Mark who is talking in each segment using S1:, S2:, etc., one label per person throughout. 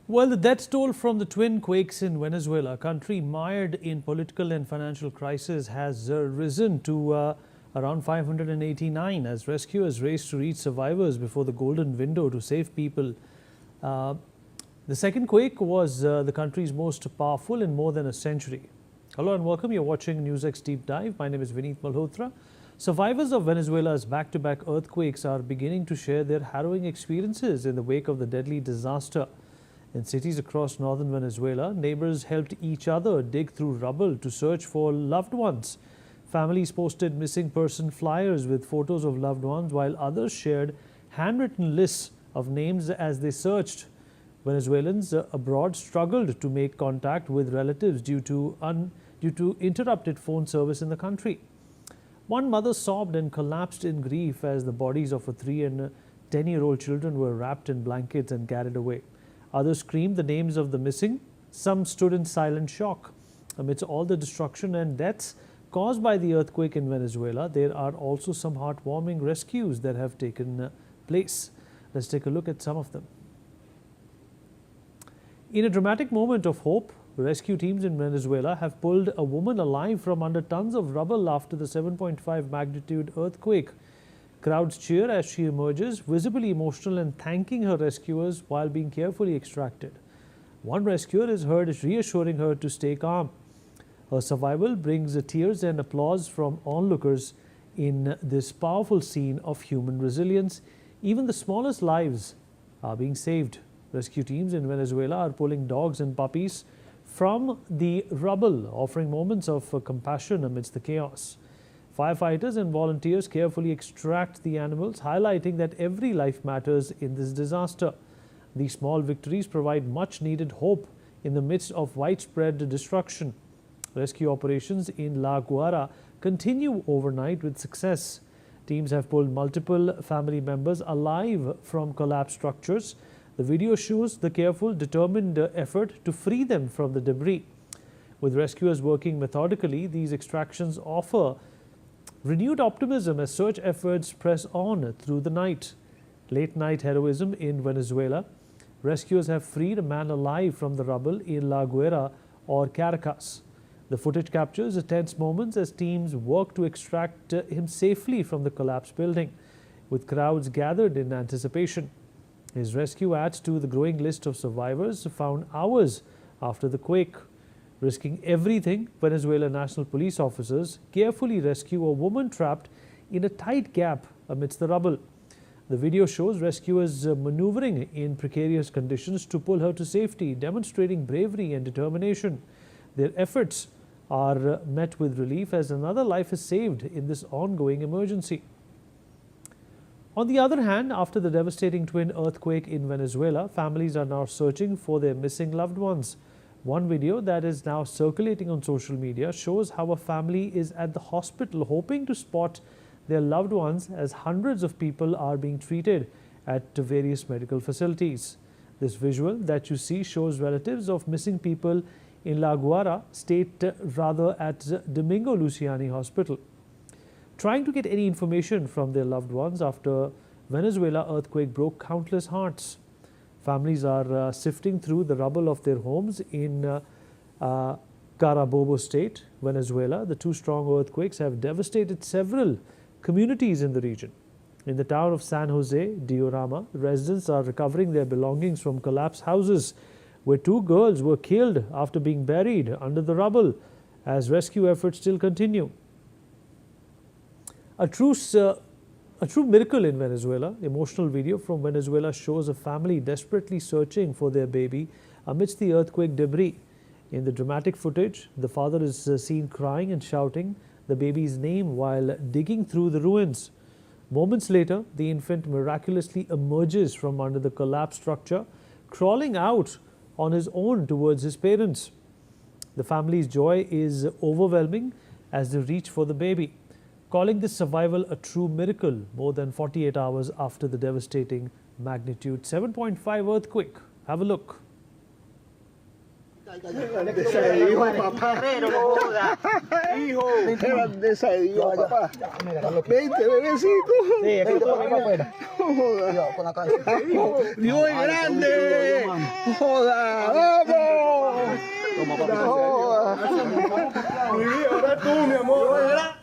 S1: Well, the death toll from the twin quakes in Venezuela, a country mired in political and financial crisis, has risen to around 589 as rescuers race to reach survivors before the golden window to save people. Uh, the second quake was the country's most powerful in more than a century. Hello and welcome. You're watching NewsX Deep Dive. My name is Vineet Malhotra. Survivors of Venezuela's back-to-back earthquakes are beginning to share their harrowing experiences in the wake of the deadly disaster. In cities across northern Venezuela, neighbors helped each other dig through rubble to search for loved ones. Families posted missing person flyers with photos of loved ones, while others shared handwritten lists of names as they searched. Venezuelans abroad struggled to make contact with relatives due to interrupted phone service in the country. One mother sobbed and collapsed in grief as the bodies of her 3 and 10-year-old children were wrapped in blankets and carried away. Others screamed the names of the missing. Some stood in silent shock. Amidst all the destruction and deaths caused by the earthquake in Venezuela, there are also some heartwarming rescues that have taken place. Let's take a look at some of them. In a dramatic moment of hope, rescue teams in Venezuela have pulled a woman alive from under tons of rubble after the 7.5 magnitude earthquake. Crowds cheer as she emerges, visibly emotional and thanking her rescuers while being carefully extracted. One rescuer is heard reassuring her to stay calm. Her survival brings tears and applause from onlookers in this powerful scene of human resilience. Even the smallest lives are being saved. Rescue teams in Venezuela are pulling dogs and puppies from the rubble, offering moments of compassion amidst the chaos. Firefighters and volunteers carefully extract the animals, highlighting that every life matters in this disaster. These small victories provide much-needed hope in the midst of widespread destruction. Rescue operations in La Guaira continue overnight with success. Teams have pulled multiple family members alive from collapsed structures. The video shows the careful, determined effort to free them from the debris. With rescuers working methodically, these extractions offer renewed optimism as search efforts press on through the night. Late-night heroism in Venezuela. Rescuers have freed a man alive from the rubble in La Guaira or Caracas. The footage captures the tense moments as teams work to extract him safely from the collapsed building, with crowds gathered in anticipation. His rescue adds to the growing list of survivors found hours after the quake. Risking everything, Venezuela National Police officers carefully rescue a woman trapped in a tight gap amidst the rubble. The video shows rescuers maneuvering in precarious conditions to pull her to safety, demonstrating bravery and determination. Their efforts are met with relief as another life is saved in this ongoing emergency. On the other hand, after the devastating twin earthquake in Venezuela, families are now searching for their missing loved ones. One video that is now circulating on social media shows how a family is at the hospital hoping to spot their loved ones as hundreds of people are being treated at various medical facilities. This visual that you see shows relatives of missing people in La Guaira at Domingo Luciani Hospital, trying to get any information from their loved ones after Venezuela earthquake broke countless hearts. Families are sifting through the rubble of their homes in Carabobo state, Venezuela. The two strong earthquakes have devastated several communities in the region. In the town of San Jose, Diorama, residents are recovering their belongings from collapsed houses, where 2 girls were killed after being buried under the rubble as rescue efforts still continue. A true miracle in Venezuela. Emotional video from Venezuela shows a family desperately searching for their baby amidst the earthquake debris. In the dramatic footage, the father is seen crying and shouting the baby's name while digging through the ruins. Moments later, the infant miraculously emerges from under the collapsed structure, crawling out on his own towards his parents. The family's joy is overwhelming as they reach for the baby, calling this survival a true miracle more than 48 hours after the devastating magnitude 7.5 earthquake. Have a look.
S2: Se dijo papá. Hijo. Se dijo papá. 20 bebecitos.
S3: Sí, es que todo para afuera.
S2: Joda.
S3: Con la cabeza.
S2: Dios es grande. Joda. Vamos. Ahora tú, mi amor.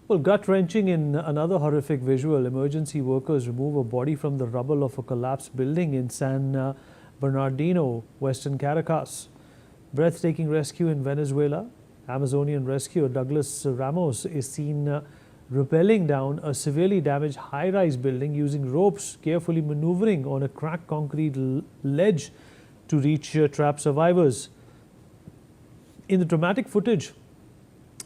S1: Well, gut-wrenching in another horrific visual, emergency workers remove a body from the rubble of a collapsed building in San Bernardino, western Caracas. Breathtaking rescue in Venezuela. Amazonian rescuer Douglas Ramos is seen rappelling down a severely damaged high-rise building using ropes, carefully maneuvering on a cracked concrete ledge to reach trapped survivors. In the dramatic footage,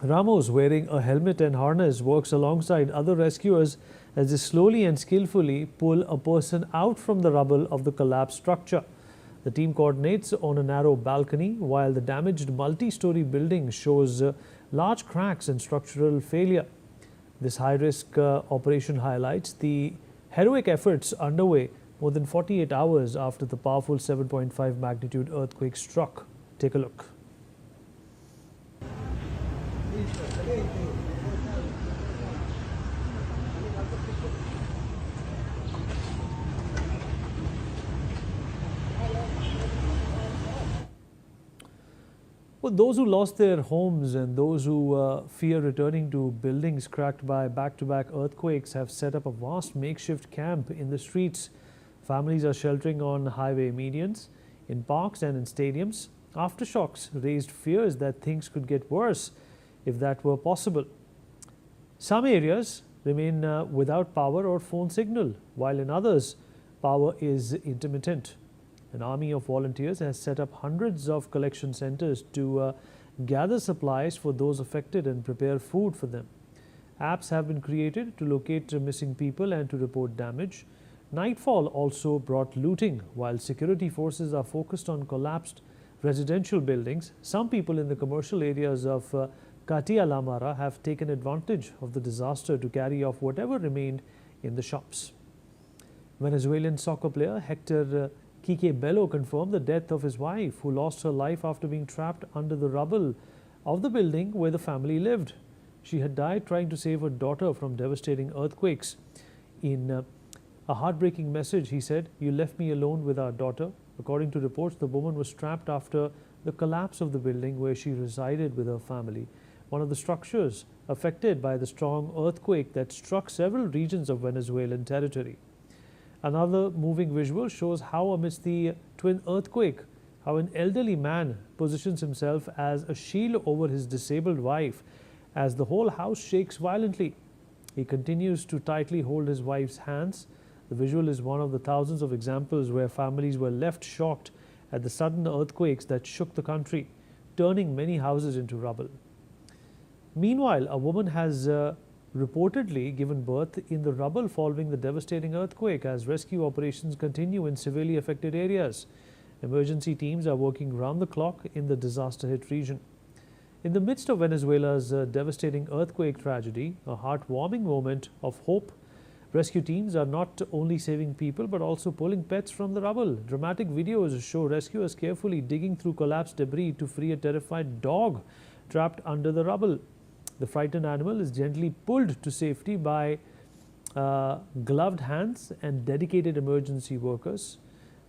S1: Ramos, wearing a helmet and harness, works alongside other rescuers as they slowly and skillfully pull a person out from the rubble of the collapsed structure. The team coordinates on a narrow balcony while the damaged multi-story building shows large cracks and structural failure. This high-risk operation highlights the heroic efforts underway more than 48 hours after the powerful 7.5 magnitude earthquake struck. Take a look. Well, those who lost their homes and those who fear returning to buildings cracked by back-to-back earthquakes have set up a vast makeshift camp in the streets. Families are sheltering on highway medians, in parks and in stadiums. Aftershocks raised fears that things could get worse if that were possible. Some areas remain without power or phone signal, while in others, power is intermittent. An army of volunteers has set up hundreds of collection centers to gather supplies for those affected and prepare food for them. Apps have been created to locate missing people and to report damage. Nightfall also brought looting, while security forces are focused on collapsed residential buildings. Some people in the commercial areas of Katia-La-Mara have taken advantage of the disaster to carry off whatever remained in the shops. Venezuelan soccer player Hector Quique Bello confirmed the death of his wife, who lost her life after being trapped under the rubble of the building where the family lived. She had died trying to save her daughter from devastating earthquakes. In a heartbreaking message, he said, "You left me alone with our daughter." According to reports, the woman was trapped after the collapse of the building where she resided with her family, one of the structures affected by the strong earthquake that struck several regions of Venezuelan territory. Another moving visual shows how, amidst the twin earthquake, how an elderly man positions himself as a shield over his disabled wife as the whole house shakes violently. He continues to tightly hold his wife's hands. The visual is one of the thousands of examples where families were left shocked at the sudden earthquakes that shook the country, turning many houses into rubble. Meanwhile, a woman has reportedly given birth in the rubble following the devastating earthquake as rescue operations continue in severely affected areas. Emergency teams are working round the clock in the disaster-hit region. In the midst of Venezuela's devastating earthquake tragedy, a heartwarming moment of hope, rescue teams are not only saving people but also pulling pets from the rubble. Dramatic videos show rescuers carefully digging through collapsed debris to free a terrified dog trapped under the rubble. The frightened animal is gently pulled to safety by gloved hands and dedicated emergency workers.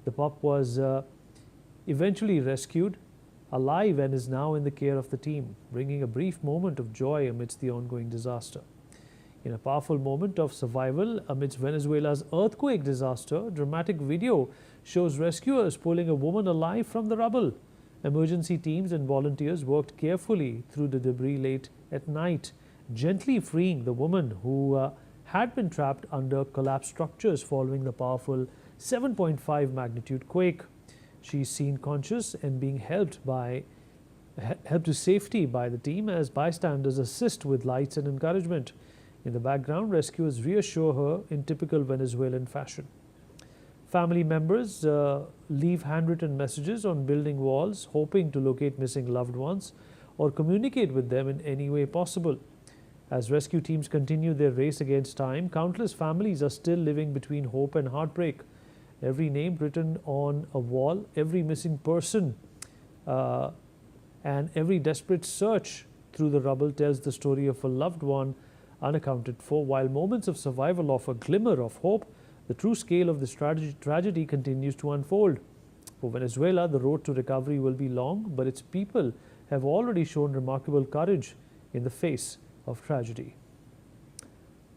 S1: The pup was eventually rescued alive and is now in the care of the team, bringing a brief moment of joy amidst the ongoing disaster. In a powerful moment of survival amidst Venezuela's earthquake disaster, dramatic video shows rescuers pulling a woman alive from the rubble. Emergency teams and volunteers worked carefully through the debris late at night, gently freeing the woman who had been trapped under collapsed structures following the powerful 7.5 magnitude quake. She's seen conscious and being helped to safety by the team as bystanders assist with lights and encouragement. In the background, rescuers reassure her in typical Venezuelan fashion. Family members leave handwritten messages on building walls, hoping to locate missing loved ones or communicate with them in any way possible. As rescue teams continue their race against time, countless families are still living between hope and heartbreak. Every name written on a wall, every missing person and every desperate search through the rubble tells the story of a loved one unaccounted for. While moments of survival offer a glimmer of hope, the true scale of this tragedy continues to unfold. For Venezuela, the road to recovery will be long, but its people have already shown remarkable courage in the face of tragedy.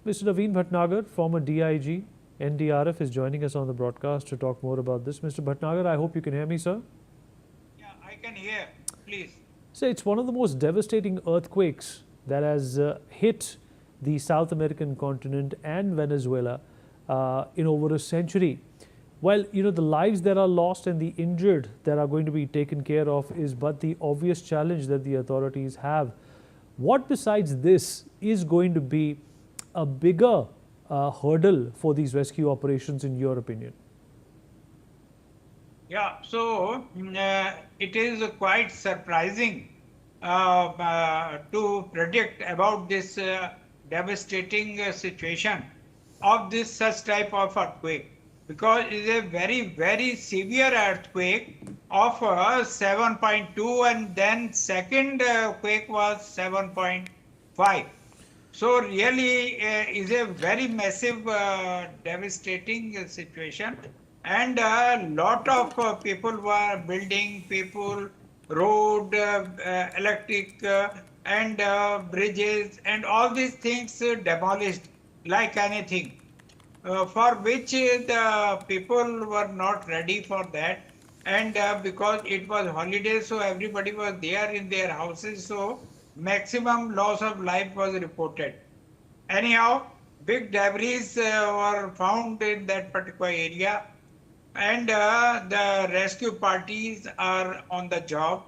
S1: Mr. Naveen Bhatnagar, former DIG, NDRF, is joining us on the broadcast to talk more about this. Mr. Bhatnagar, I hope you can hear me, sir.
S3: Yeah, I can hear. Please.
S1: So it's one of the most devastating earthquakes that has hit the South American continent and Venezuela in over a century. Well, the lives that are lost and the injured that are going to be taken care of is but the obvious challenge that the authorities have. What besides this is going to be a bigger hurdle for these rescue operations, in your opinion?
S3: Yeah, so it is quite surprising to predict about this devastating situation of this such type of earthquake, because it is a very, very severe earthquake of 7.2, and then second quake was 7.5. So really is a very massive devastating situation, and a lot of people were building, people, road, electric and bridges and all these things demolished like anything, for which the people were not ready for that, and because it was holiday, so everybody was there in their houses, so maximum loss of life was reported. Anyhow, big debris were found in that particular area, and the rescue parties are on the job.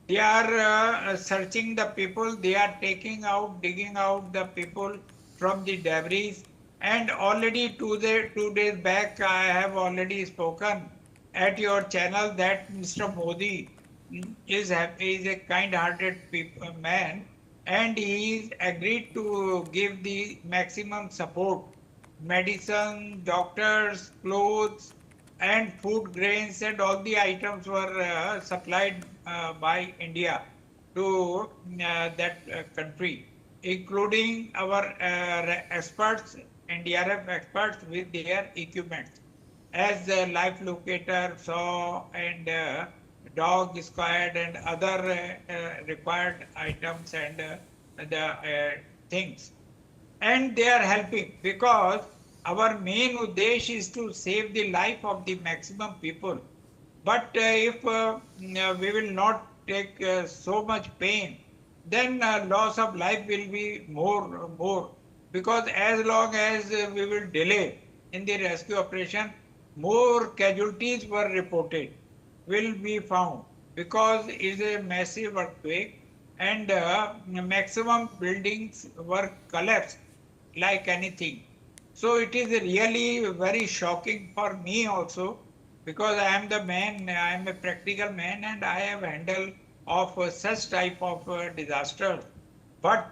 S3: They are searching the people, they are digging out the people from the debris. And already 2 days back, I have already spoken at your channel that Mr. Modi is a kind-hearted man, and he agreed to give the maximum support, medicine, doctors, clothes, and food grains, and all the items were supplied by India to that country, including our experts, NDRF experts with their equipment, as the life locator, saw, and dog squad and other required items and the things. And they are helping, because our main uddesh is to save the life of the maximum people. But if we will not take so much pain, then loss of life will be more, because as long as we will delay in the rescue operation, more casualties were reported, will be found, because it is a massive earthquake, and maximum buildings were collapsed like anything. So it is really very shocking for me also, because I am the man, I am a practical man, and I have handled of such type of disaster. But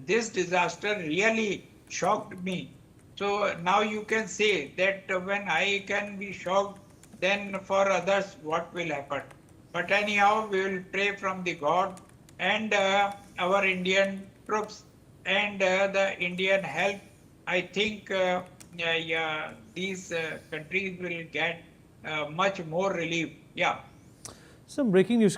S3: this disaster really shocked me. So now you can say that when I can be shocked, then for others what will happen? But anyhow, we will pray from the God, and our Indian troops and the Indian help. I think these countries will get much more relief. Yeah.
S1: Some breaking news.